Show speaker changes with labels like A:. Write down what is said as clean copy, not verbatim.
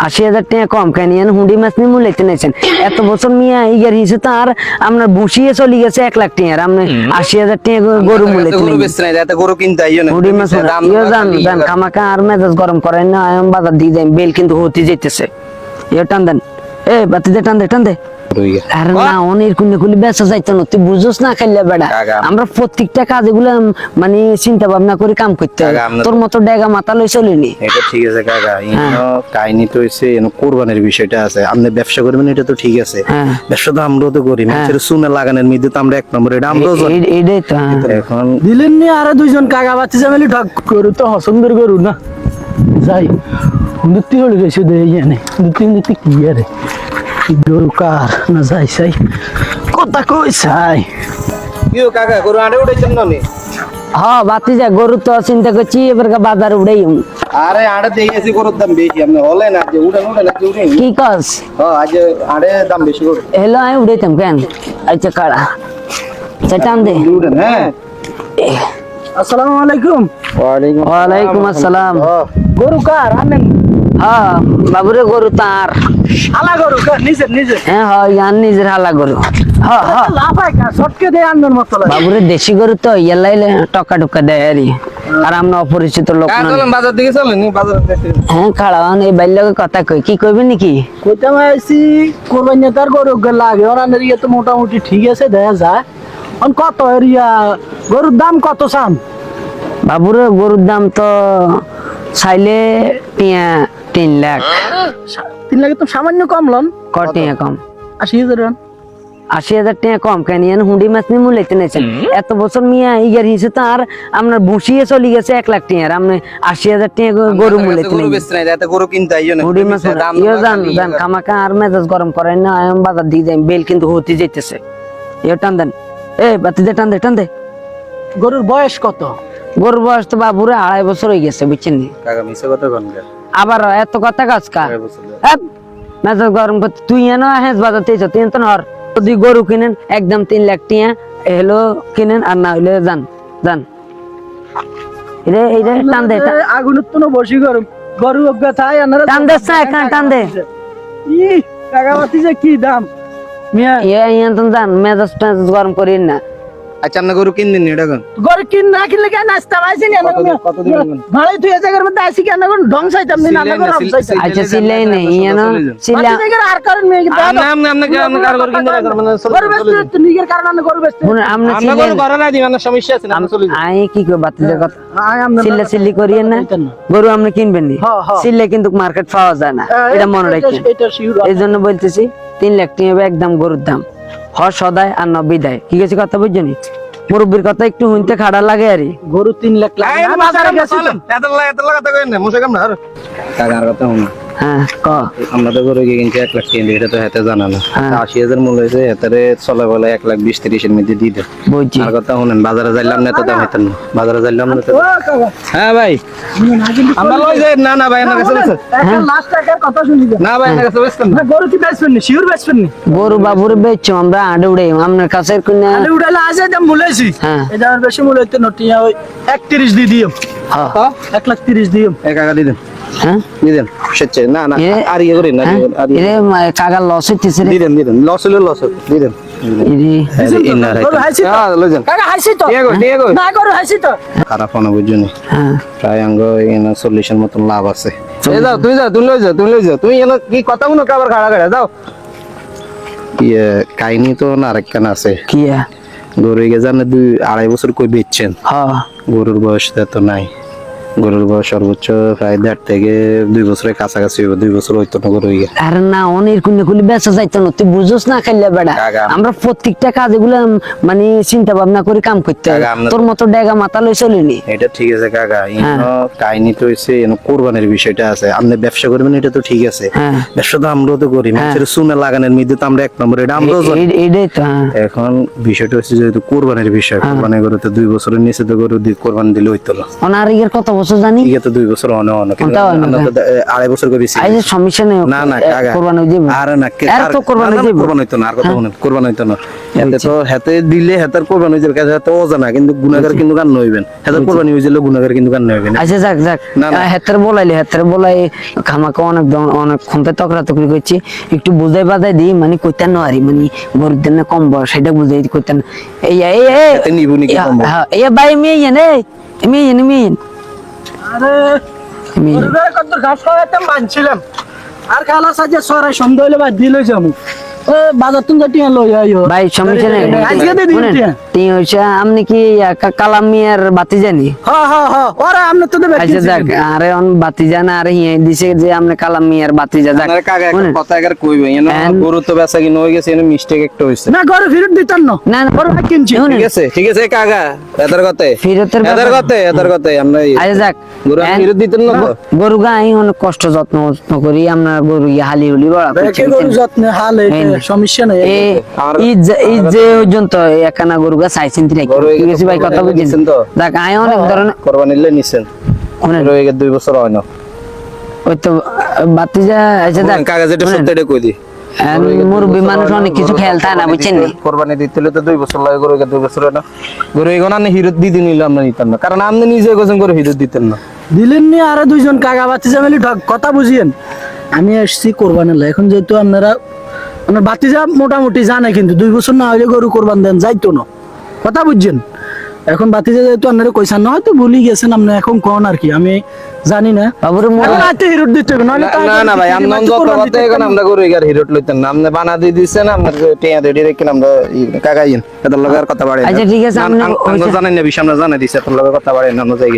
A: 80,000 টাকা কম কেন হুন্ডি মাছ নিয়ে মূলাইতে নিয়েছেন এত বছর মিয়া ইয়ার হিসেবে তো আর আপনার বসিয়ে চলে গেছে 1 লাখ টাকা আপনি 80,000 টাকা গরু মূলাইতে
B: গরু কিনতে
A: হুন্ডি মাছ জান খামাকা আর মেজাজ গরম করেন না আমি বাজার দিয়ে যাই বেল কিন্তু হতে যেতেছে টান দেন বাতি দে টান দে আর না অনেক কুলি বেচা যাইতো না তুই বুঝোস না খাইলে বেড়া আমরা প্রত্যেকটা কাজ এগুলো মানে চিন্তা ভাবনা করে কাম করতে হয় তোর মতো ডেগা মাথা লই চলিনি
B: এটা ঠিক আছে কাকা কাহিনী তো হইছে কোরবানির বিষয়টা আছে আপনি ব্যবসা করবেন এটা তো ঠিক আছে ব্যবসা তো আমরাও তো করি মানুষের সুনে লাগানোর মধ্যে তো আমরা 1 নম্বর এটা আমরাও জানি
A: এইটাই তো
B: এখন
C: দিলেন নি আর দুইজন কাকা বাচ্চা জামেলি ঠক করু তো হসন্দর করু না যাই দুটি হলে গেছে দে ইয়ানে দুটি কি আরে গরু কার না যাই সাই কথা কই সাই
B: ইও কাকা গরু আড়ে উড়াইছেন না নি
A: হ্যাঁ বাতি যা গরু তো চিন্তা করছি এবার বাজার উড়াই
B: আরে আড়ে দেইছি গরুর দাম বেশি আপনি হলে না যে উড়ান যে উড়েন
A: কি কাজ
B: আজ আড়ে দাম বেশি গরু
A: হেলো আমি উড়াইতাম কেন আচ্ছা কাড়া টান দে
B: উড়েন হ্যাঁ
C: আসসালামু আলাইকুম
A: ওয়ালাইকুম আসসালাম
C: গরু কার আনেন
A: হ্যাঁ বাবুরে গরু তার
C: হালা গরু কার নিজের
A: হ্যাঁ ইয়ান নিজের হালা গরু
C: লাফাই কা সটকে দে আনন্দের মতো লাগে
A: বাবুরে দেশি গরু তো ইয়ালাইলে টকা টুকা দেয় আরি আর আমরা অপরিচিত লোক না
B: চলেন বাজার দিকে চলেন বাজার
A: হ্যাঁ খাড়াওয়ান এই বাইর কথা কই কি কইবেন নাকি
C: কইতাম আইছি কোরবানি তার গরু লাগে ওরানের ইয়ে তো মোটামুটি ঠিক আছে দেখা যায় অন কত এরিয়া গরুর দাম কত সাম
A: বাবুরে গরুর দাম তো চাইলে 3 লাখ
C: 3 লাখ তো সামান্য কম লন
A: কটিয়া কম
C: 80,000
A: 80,000 টাকা কম কেন হুন্ডি মাছ নিয়ে মূলাইতে নিয়েছেন এত বছর মিয়া ইয়ার হিসেবে তো আর আপনার বসিয়ে চলে গেছে 1 লাখ টাকা আপনি 80,000 টাকা গরু মূলাইতে
B: গরু কিনতে
A: হুন্ডি মাছ জান খামাকা আর মেজাজ গরম করেন না আমি বাজার দিয়ে যাই বেল কিন্তু হতে যেতেছে টান দেন বাতি দে টান দে
C: গরুর বয়স কত
A: গরুর বয়স তো বাবুরে 2.5 বছর হয়ে গেছে বুঝছেন
B: কাকা মিছে কথা কোন
A: আবার এত কথা কাজ কা মেজাজ গরম করতে তুই এনো হেস বাজাতে তুই তো হর যদি গরু কিনেন একদম 3 লাখ টাকা হলো কিনেন আর না হইলে যান এই টান দে
C: আগুন তো বসি গরু অজ্ঞাতায় আনারা
A: টান দে টান দে
C: ই কাকা বাতি যে কি দাম মিয়া
A: জান মেজাজ গরম করিন না
B: আচ্ছা আপনি গরু কিন দিন এটা
C: গরু কিন না কিনলে কেন নাস্তা পাইছেন
B: কত দিবেন
C: ভাড়াই তুই জায়গার মধ্যে আসি কেন ঢং চাইতাম না না গরু চাইতাম
A: আচ্ছা সিলাই নেই ইয়ানো সিলা
C: আর কারণ মেয়ে কিন্তু
B: আপনি কার গরু কিন দিন মানে
C: গরু বেচতে তুই নিজের কারণে গরু বেচতে
A: আমরা
B: আপনি গরু ঘরে না দিবেন সমস্যা আছে না চলে
A: আই কি কই বাতিলের কথা
C: আই আমরা
A: সিল্লি করিয়েন না গরু আপনি কিনবেন নি সিল্লে কিন্তু মার্কেট পাওয়া যায় না এটা মনে রাখেন
C: এটা শিওর
A: এইজন্য বলতেছি 3 লাখ টাকা একদম গরুর দাম সদায় আর বিদায় কি গেছে কথা বুঝছেন মুরব্বির কথা একটু শুনতে খাড়া লাগে আরে
C: গরু 3 লাখ লাগে না বাজারে গেছে
B: এত কথা কইন না মুশে কাম না আর কাকার কথা শুনুন
A: হ্যাঁ ক
B: আমরা তো গরু কিনতে 1 লাখ টাকা এটা তো হাতে জানা না 80,000 মূল্য হইছে এটারে চলে বলে 1,20,30 এর মধ্যে দিয়ে দেন
A: বুঝছি
B: আর কথা শুনেন বাজারে যাইলাম না তো দাম হইতেন না বাজারে যাইলাম না তো হ্যাঁ ভাই আমরা লই যাই না ভাই না কাছে
C: একটা লাস্ট টাকার কথা শুনি
B: না ভাই না কাছে বেচতেন
C: না গরু কি বেচবেন না শিওর বেচবেন না
A: গরু বাবুরে বেচছো আমরা আড়ে উড়ে আপনার কাছে কোন
C: আলে উড়ালে আজে দাম বলেছি
A: হ্যাঁ
C: এটা আর বেশি মূল্য হইতে নটিয়া ওই 31 দি দিও
A: হ্যাঁ
C: 1,30,000 দিও
B: এক টাকা দিবেন
A: হ্যাঁ
B: দিবেন সেচ্ছে না আর ইয়ে করেন না আর
A: এরে কাগা লস হইতেছে রে
B: দিবেন লস হলো লস দিবেন
A: এরে
B: ইন্না
C: গরু হাসি তো
B: হ্যাঁ লই যান
C: কাকা হাসি তো
B: ঠিক
C: না গরু হাসি তো
B: খারাপ না বুঝুনি
A: হ্যাঁ
B: প্রায় অঙ্গ এনে 40 মতন লাভ আছে যাও তুমি লই যাও তুমি এনে কি কথা শুনো কাবার খাড়া খাড়া যাও ইয়ে কাহিনী তো না আরেকখান আছে
A: কি
B: গরু গে জানে 2-2.5 বছর কই বেচছেন
A: হ্যাঁ
B: গরুর বয়স তো নাই গরুর বয়স সর্বোচ্চ প্রায় 1.5 থেকে 2 বছরের কাছাকাছি হবে 2 বছর হইতো না গরু হইয়া
A: আরে না অনেক কুলি বেচা যাইতো না তুই বুঝোস না খাইলে বেড়া আমরা প্রত্যেকটা কাজ এগুলো মানে চিন্তা ভাবনা করে কাম করতে হয় তোর মতো ডেগা মাথা লই চলিনি
B: এটা ঠিক আছে কাকা ইনো কাহিনী তো হইছে এনো কোরবানির বিষয়টা আছে আপনি ব্যবসা করবেন এটা তো ঠিক আছে ব্যবসা তো আমরাও তো করি মানুষের সুনে লাগানোর মধ্যে তো আমরা 1 নম্বর এটা আমরাও জানি
A: এইটাই তো
B: এখন বিষয়টা হচ্ছে যেহেতু কোরবানির বিষয় কোরবানি করে তো 2 বছরের নিচে তো গরু কোরবানি দিলে হইতো না
A: অনার এর কত বছর বছর জানি
B: ঠিক আছে 2 বছর অন অন কিন্তু
A: কোনটা হয় না?
B: আমরা তো 2.5 বছর করে বেশি
A: এই যে সমস্যা নেই
B: না না কাকা
A: কোরবানি যাবে
B: আরে না
A: এর তো কোরবানি যাবে
B: কোরবানি হইতো না আর কথা শুনুন কোরবানি হইতো না এতে তো হাতে দিলে হাতের কোরবানি হইছে কাছে তো অজানা কিন্তু গুনাহগার কিন্তু গান হইবেন হাতের কোরবানি হইছিল গুনাহগার কিন্তু গান হইবেন
A: আচ্ছা যাক যাক
B: না, না।
A: হেতের বলাই খামাকে অনেক ক্ষমতা তকরাতকরি করছি একটু বুঝাই বাজাই দিই মানে কইতেন না আরি মানে গরিবদের না কম বয়স সেটা বুঝাই কইতেন এই
B: হাতে নিবুনি কি কম বয়স?
A: হ্যাঁ এই ভাই মেয়ে মেয়ে
C: আরে
A: মেয়ে
C: গরুটারে কত ঘাস খাওয়াইতাম বানছিলাম আর খালা সাজে সরাই সন্ধ্যা হইলে বাদ দিলে যাবো ও বাজার তুমি টিয়া লই আইও
A: ভাই সমস্যা নেই
C: আজকে দিয়ে দিন টিয়া
A: তুই হচ্ছে আপনি কি কালাম মিয়ার বাতি জানি
C: হ্যাঁ হ্যাঁ হ্যাঁ ওরা আমনে তো দেবে
A: আচ্ছা যাক আরে অন বাতি জানা আরে হিয়ে দিছে যে আপনি কালাম মিয়ার বাতি যা যাক
B: আপনার কাকা একটা
A: শুনেন।
B: কথা একবার কইবে গরু তো বেচা কিনা হয়ে গেছে এনে মিস্টেক একটা হইছে
C: না গরু ফিরত দিতাম না
A: না না
C: গরু কিনছি
A: শুনেন।
B: ঠিক আছে কাকা এদের কথা
A: ফেরতের
B: এদের
A: ব্যাপার-
B: কথা আমরা
A: আচ্ছা যাক
B: গরু আর ফেরত দিতেন না তো?
A: গরু গাই অনেক কষ্ট যত্ন করি আমরা গরু হালি হুলি বড়
C: রেখে গরু যত্নে হাল
A: এই নে।
C: সমস্যা নেই
A: এই যে পর্যন্ত একানা গরু গা চাইছেন ঠিক
B: গরু এই
A: আছে ভাই কথা বুঝছেন
B: নিছেন তো?
A: দেখ আয় অনেক ধরনের
B: কোরবানি নিলে নিছেন
A: শুনেন,
B: রয়ে গেছে 2 বছর হয় না
A: ওই তো বাতি যা আচ্ছা দেখ
B: কাকা যেটা
A: শুনেন,
B: সত্যি এটা কই দি
A: মুরব্বী মানুষ অনেক কিছু খেয়াল থাকে না বুঝছেন নি?
B: কোরবানি দিতে হলে তো 2 বছর লাগে গরু 2 বছর হয় না গরু এগোন আপনি হিরত দিতে নিলে আমরা নিতাম না কারণ আপনি নিজে গোছেন করে হিরত দিতেন না
C: দিলেন নি আরো দুইজন কাকা বাতি জামেলি কথা বুঝিয়েন আমি আসছি কোরবানের লাই এখন যেহেতু আপনারা আপনার বাতিজা মোটামুটি জানে কিন্তু 2 বছর না হইলে গরু কোরবান দেন যাইতো না কথা বুঝছেন এখন বাতিজা যেহেতু আপনারা কইছেন না হয়তো ভুলি গেছেন আপনি এখন কোন আর কি আমি জানি না
A: বাবুরে
C: এখন রাতে হিরোট দিতে হবে নাহলে তো
B: না না ভাই আমরা যত কথা এখন আমরা গরু এগার হিরত লইতেন না আপনি বানা দিয়ে দিছেন আপনার টিয়া রেডি রেখে আমরা কাকাইন এত লগার কথা বাড়ে
A: আচ্ছা ঠিক আছে আপনি
B: আমরা জানেন না বিষয় আমরা জানাই দিছি এত লগার কথা বাড়ে না আমরা যাই